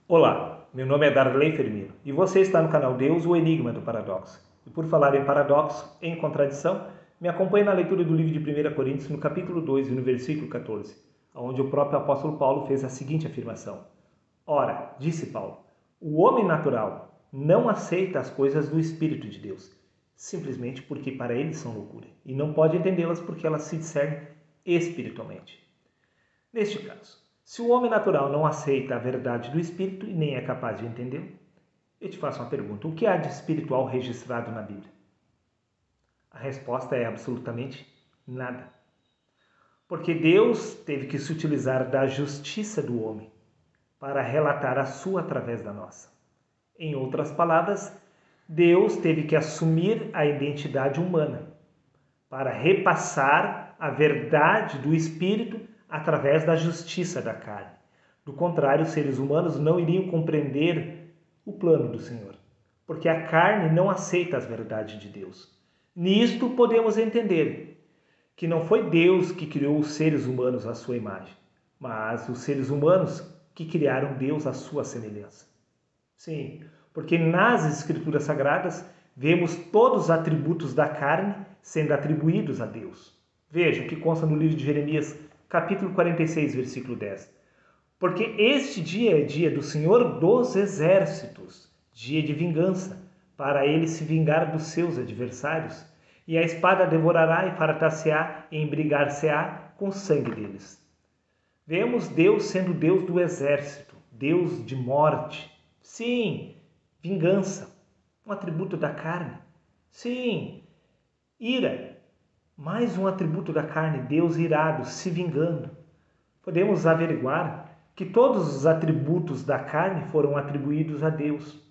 Olá, meu nome é Darley Firmino e você está no canal Deus, o Enigma do Paradoxo. E por falar em paradoxo, em contradição, me acompanhe na leitura do livro de 1 Coríntios, no capítulo 2 e no versículo 14, onde o próprio apóstolo Paulo fez a seguinte afirmação. Ora, disse Paulo, o homem natural não aceita as coisas do Espírito de Deus, simplesmente porque para ele são loucura, e não pode entendê-las porque elas se discernem espiritualmente. Neste caso, se o homem natural não aceita a verdade do Espírito e nem é capaz de entendê-lo, eu te faço uma pergunta. O que há de espiritual registrado na Bíblia? A resposta é absolutamente nada. Porque Deus teve que se utilizar da justiça do homem para relatar a sua através da nossa. Em outras palavras, Deus teve que assumir a identidade humana para repassar a verdade do Espírito através da justiça da carne. Do contrário, os seres humanos não iriam compreender o plano do Senhor, porque a carne não aceita as verdades de Deus. Nisto podemos entender que não foi Deus que criou os seres humanos à sua imagem, mas os seres humanos que criaram Deus à sua semelhança. Sim, porque nas Escrituras Sagradas vemos todos os atributos da carne sendo atribuídos a Deus. Veja o que consta no livro de Jeremias, capítulo 46, versículo 10. Porque este dia é dia do Senhor dos Exércitos, dia de vingança, para ele se vingar dos seus adversários, e a espada devorará e fartar-se-á e embrigar-se-á com o sangue deles. Vemos Deus sendo Deus do exército, Deus de morte. Sim, vingança, um atributo da carne. Sim, ira, mais um atributo da carne, Deus irado, se vingando. Podemos averiguar que todos os atributos da carne foram atribuídos a Deus.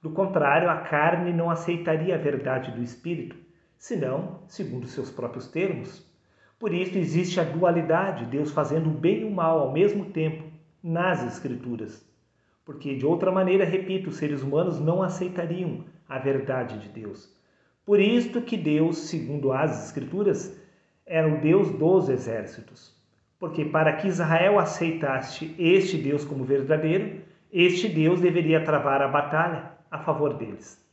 Do contrário, a carne não aceitaria a verdade do Espírito, senão, segundo seus próprios termos. Por isso existe a dualidade, Deus fazendo o bem e o mal ao mesmo tempo, nas Escrituras. Porque, de outra maneira, repito, os seres humanos não aceitariam a verdade de Deus. Por isto que Deus, segundo as Escrituras, era o Deus dos exércitos. Porque para que Israel aceitasse este Deus como verdadeiro, este Deus deveria travar a batalha a favor deles.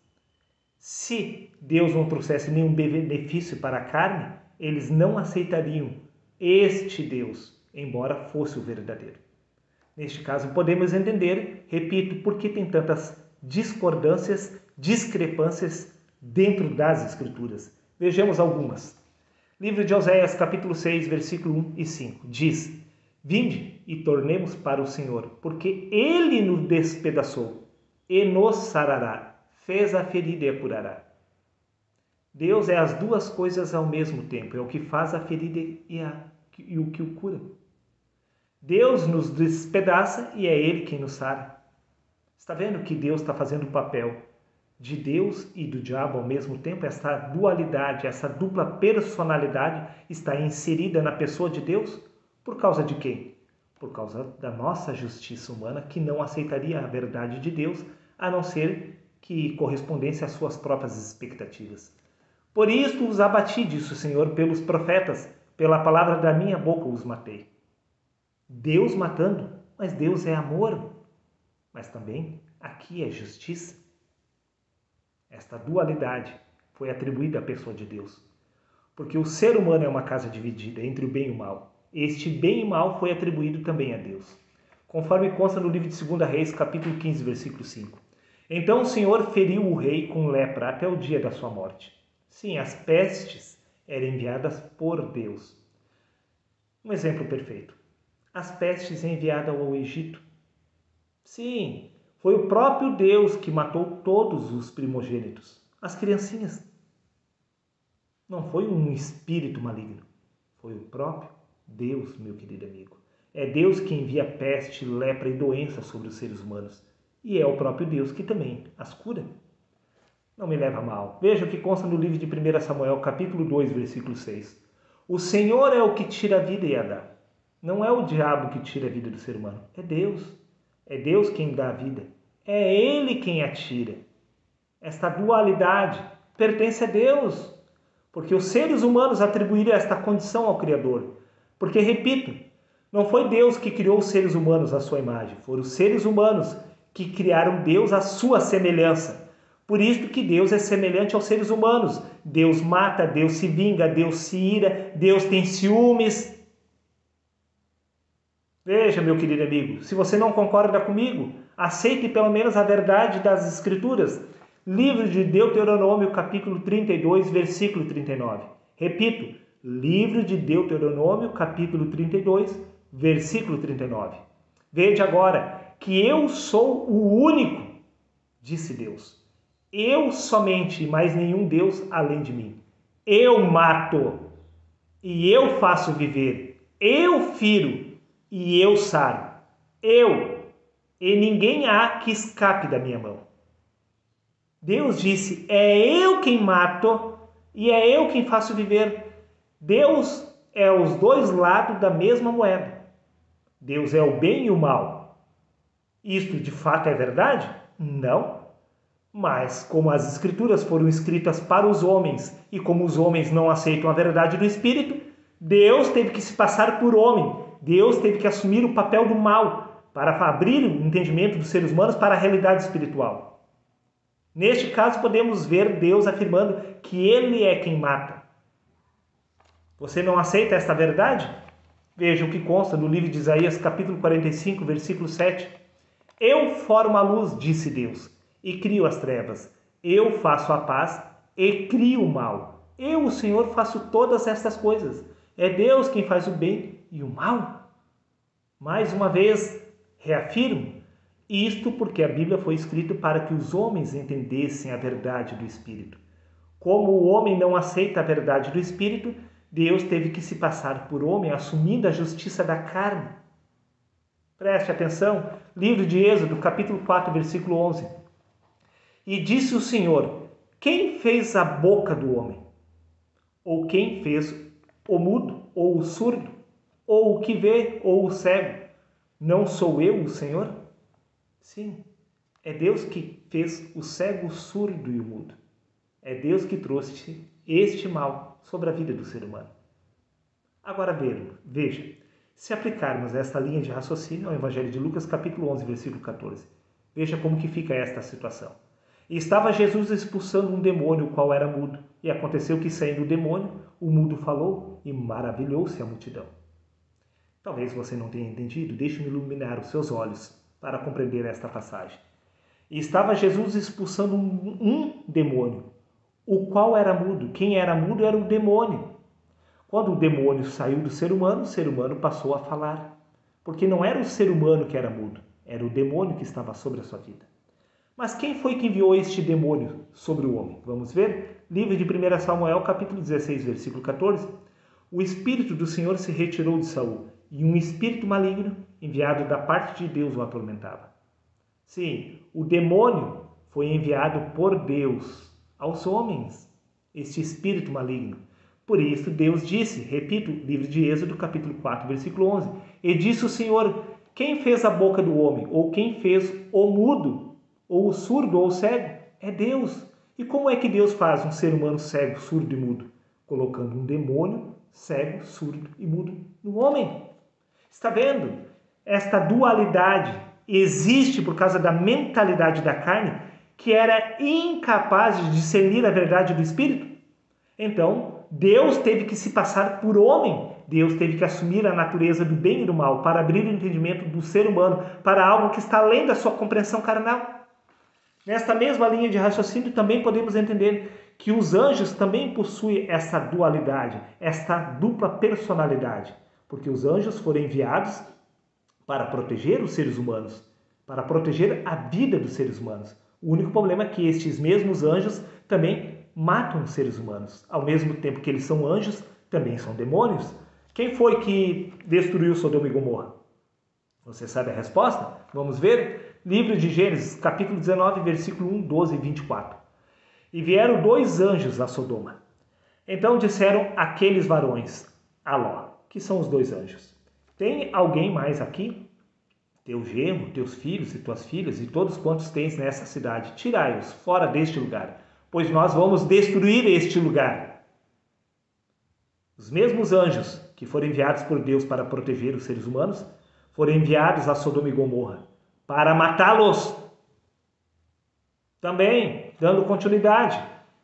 Se Deus não trouxesse nenhum benefício para a carne, eles não aceitariam este Deus, embora fosse o verdadeiro. Neste caso, podemos entender, repito, por que tem tantas discordâncias, discrepâncias dentro das Escrituras. Vejamos algumas. Livro de Oséias, capítulo 6, versículo 1 e 5, diz: Vinde e tornemos para o Senhor, porque Ele nos despedaçou e nos sarará, fez a ferida e a curará. Deus é as duas coisas ao mesmo tempo, é o que faz a ferida e o que o cura. Deus nos despedaça e é Ele quem nos sara. Está vendo que Deus está fazendo o papel de Deus e do diabo ao mesmo tempo? Essa dualidade, essa dupla personalidade está inserida na pessoa de Deus? Por causa de quem? Por causa da nossa justiça humana, que não aceitaria a verdade de Deus, a não ser que correspondesse às suas próprias expectativas. Por isto os abati, disse o Senhor, pelos profetas, pela palavra da minha boca os matei. Deus matando, mas Deus é amor, mas também aqui é justiça. Esta dualidade foi atribuída à pessoa de Deus, porque o ser humano é uma casa dividida entre o bem e o mal. Este bem e mal foi atribuído também a Deus, conforme consta no livro de 2 Reis, capítulo 15, versículo 5. Então o Senhor feriu o rei com lepra até o dia da sua morte. Sim, as pestes eram enviadas por Deus. Um exemplo perfeito. As pestes enviadas ao Egito. Sim, foi o próprio Deus que matou todos os primogênitos, as criancinhas. Não foi um espírito maligno, foi o próprio Deus, meu querido amigo. É Deus que envia peste, lepra e doença sobre os seres humanos. E é o próprio Deus que também as cura. Não me leva a mal. Veja o que consta no livro de 1 Samuel, capítulo 2, versículo 6. O Senhor é o que tira a vida e a dá. Não é o diabo que tira a vida do ser humano, é Deus. É Deus quem dá a vida. É Ele quem a tira. Esta dualidade pertence a Deus, porque os seres humanos atribuíram esta condição ao Criador. Porque, repito, não foi Deus que criou os seres humanos à sua imagem, foram os seres humanos que criaram Deus à sua semelhança. Por isso que Deus é semelhante aos seres humanos. Deus mata, Deus se vinga, Deus se ira, Deus tem ciúmes. Veja, meu querido amigo, se você não concorda comigo, aceite pelo menos a verdade das Escrituras. Livro de Deuteronômio, capítulo 32, versículo 39. Repito, livro de Deuteronômio, capítulo 32, versículo 39. Veja agora que eu sou o único, disse Deus. Eu somente, e mais nenhum Deus além de mim. Eu mato e eu faço viver. Eu firo e eu saro. Eu, e ninguém há que escape da minha mão. Deus disse, é eu quem mato e é eu quem faço viver. Deus é os dois lados da mesma moeda. Deus é o bem e o mal. Isto de fato é verdade? Não. Mas como as Escrituras foram escritas para os homens e como os homens não aceitam a verdade do Espírito, Deus teve que se passar por homem. Deus teve que assumir o papel do mal para abrir o entendimento dos seres humanos para a realidade espiritual. Neste caso, podemos ver Deus afirmando que Ele é quem mata. Você não aceita esta verdade? Veja o que consta no livro de Isaías, capítulo 45, versículo 7. Eu formo a luz, disse Deus, e crio as trevas. Eu faço a paz e crio o mal. Eu, o Senhor, faço todas estas coisas. É Deus quem faz o bem e o mal. Mais uma vez, reafirmo, isto porque a Bíblia foi escrita para que os homens entendessem a verdade do Espírito. Como o homem não aceita a verdade do Espírito, Deus teve que se passar por homem, assumindo a justiça da carne. Preste atenção, livro de Êxodo, capítulo 4, versículo 11. E disse o Senhor, quem fez a boca do homem? Ou quem fez o mudo, ou o surdo, ou o que vê, ou o cego? Não sou eu o Senhor? Sim, é Deus que fez o cego, o surdo e o mudo. É Deus que trouxe este mal sobre a vida do ser humano. Agora veja, se aplicarmos esta linha de raciocínio ao Evangelho de Lucas, capítulo 11, versículo 14, veja como que fica esta situação. E estava Jesus expulsando um demônio, o qual era mudo. E aconteceu que, saindo o demônio, o mudo falou e maravilhou-se a multidão. Talvez você não tenha entendido, deixe-me iluminar os seus olhos para compreender esta passagem. E estava Jesus expulsando um demônio, o qual era mudo. Quem era mudo era o demônio. Quando o demônio saiu do ser humano, o ser humano passou a falar. Porque não era o ser humano que era mudo, era o demônio que estava sobre a sua vida. Mas quem foi que enviou este demônio sobre o homem? Vamos ver? Livro de 1 Samuel, capítulo 16, versículo 14. O Espírito do Senhor se retirou de Saul, e um espírito maligno, enviado da parte de Deus, o atormentava. Sim, o demônio foi enviado por Deus aos homens, este espírito maligno. Por isso Deus disse, repito, livro de Êxodo, capítulo 4, versículo 11, e disse o Senhor, quem fez a boca do homem, ou quem fez o mudo, ou o surdo, ou o cego? É Deus. E como é que Deus faz um ser humano cego, surdo e mudo? Colocando um demônio cego, surdo e mudo no homem. Está vendo? Esta dualidade existe por causa da mentalidade da carne, que era incapaz de discernir a verdade do Espírito. Então, Deus teve que se passar por homem. Deus teve que assumir a natureza do bem e do mal para abrir o entendimento do ser humano para algo que está além da sua compreensão carnal. Nesta mesma linha de raciocínio, também podemos entender que os anjos também possuem essa dualidade, esta dupla personalidade. Porque os anjos foram enviados para proteger os seres humanos, para proteger a vida dos seres humanos. O único problema é que estes mesmos anjos também matam os seres humanos. Ao mesmo tempo que eles são anjos, também são demônios. Quem foi que destruiu Sodoma e Gomorra? Você sabe a resposta? Vamos ver? Livro de Gênesis, capítulo 19, versículo 1, 12 e 24. E vieram 2 anjos a Sodoma. Então disseram aqueles varões a Ló, que são os 2 anjos: tem alguém mais aqui? Teu genro, teus filhos e tuas filhas e todos quantos tens nessa cidade, tirai-os fora deste lugar, pois nós vamos destruir este lugar. Os mesmos anjos que foram enviados por Deus para proteger os seres humanos foram enviados a Sodoma e Gomorra para matá-los Também, dando continuidade,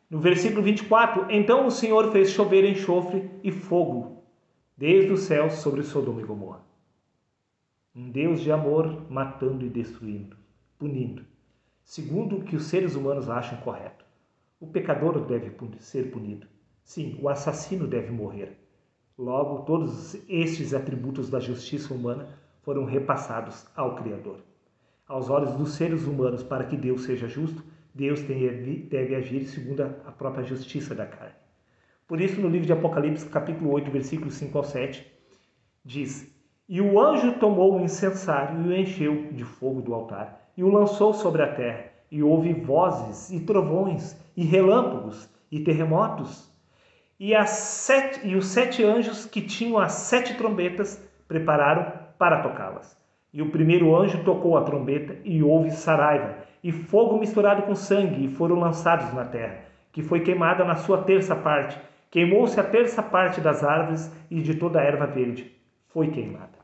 no versículo 24, então o Senhor fez chover enxofre e fogo desde os céus sobre Sodoma e Gomorra. Um Deus de amor matando e destruindo, punindo, segundo o que os seres humanos acham correto. O pecador deve ser punido. Sim, o assassino deve morrer. Logo, todos estes atributos da justiça humana foram repassados ao Criador. Aos olhos dos seres humanos, para que Deus seja justo, Deus deve agir segundo a própria justiça da carne. Por isso, no livro de Apocalipse, capítulo 8, versículos 5 ao 7, diz: E o anjo tomou o incensário e o encheu de fogo do altar, e o lançou sobre a terra, e houve vozes, e trovões, e relâmpagos, e terremotos. E os 7 anjos que tinham as 7 trombetas prepararam para tocá-las. E o primeiro anjo tocou a trombeta, e houve saraiva, e fogo misturado com sangue, e foram lançados na terra, que foi queimada na sua terça parte. Queimou-se a terça parte das árvores e de toda a erva verde foi queimada.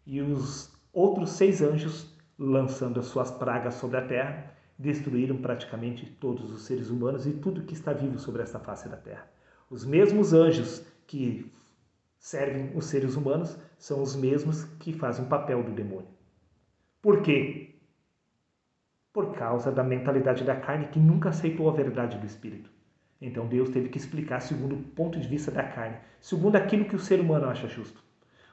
E os outros 6 anjos, lançando as suas pragas sobre a terra, destruíram praticamente todos os seres humanos e tudo que está vivo sobre esta face da terra. Os mesmos anjos que servem os seres humanos são os mesmos que fazem o papel do demônio. Por quê? Por causa da mentalidade da carne que nunca aceitou a verdade do Espírito. Então Deus teve que explicar segundo o ponto de vista da carne, segundo aquilo que o ser humano acha justo.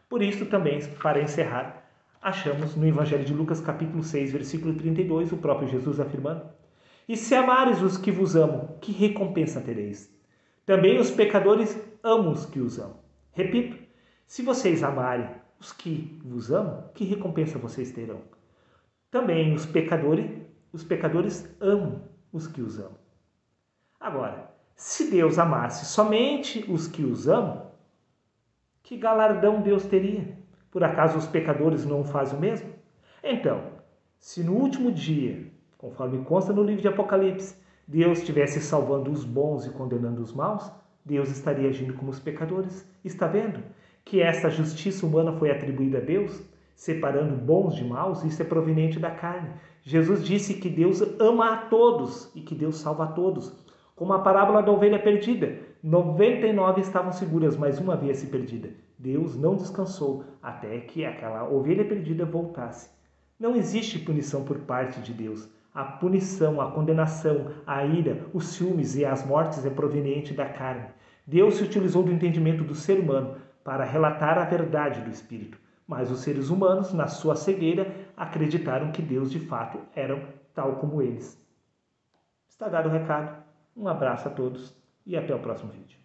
Por isso também, para encerrar, achamos no Evangelho de Lucas capítulo 6, versículo 32, o próprio Jesus afirmando: E se amares os que vos amam, que recompensa tereis? Também os pecadores amam os que os amam. Repito, se vocês amarem os que vos amam, que recompensa vocês terão? Também os pecadores amam os que os amam. Agora, se Deus amasse somente os que os amam, que galardão Deus teria? Por acaso os pecadores não fazem o mesmo? Então, se no último dia, conforme consta no livro de Apocalipse, Deus estivesse salvando os bons e condenando os maus, Deus estaria agindo como os pecadores. Está vendo que essa justiça humana foi atribuída a Deus, separando bons de maus? Isso é proveniente da carne. Jesus disse que Deus ama a todos e que Deus salva a todos. Como a parábola da ovelha perdida, 99 estavam seguras, mas uma havia se perdida. Deus não descansou até que aquela ovelha perdida voltasse. Não existe punição por parte de Deus. A punição, a condenação, a ira, os ciúmes e as mortes é proveniente da carne. Deus se utilizou do entendimento do ser humano para relatar a verdade do Espírito. Mas os seres humanos, na sua cegueira, acreditaram que Deus de fato era tal como eles. Está dado o recado. Um abraço a todos e até o próximo vídeo.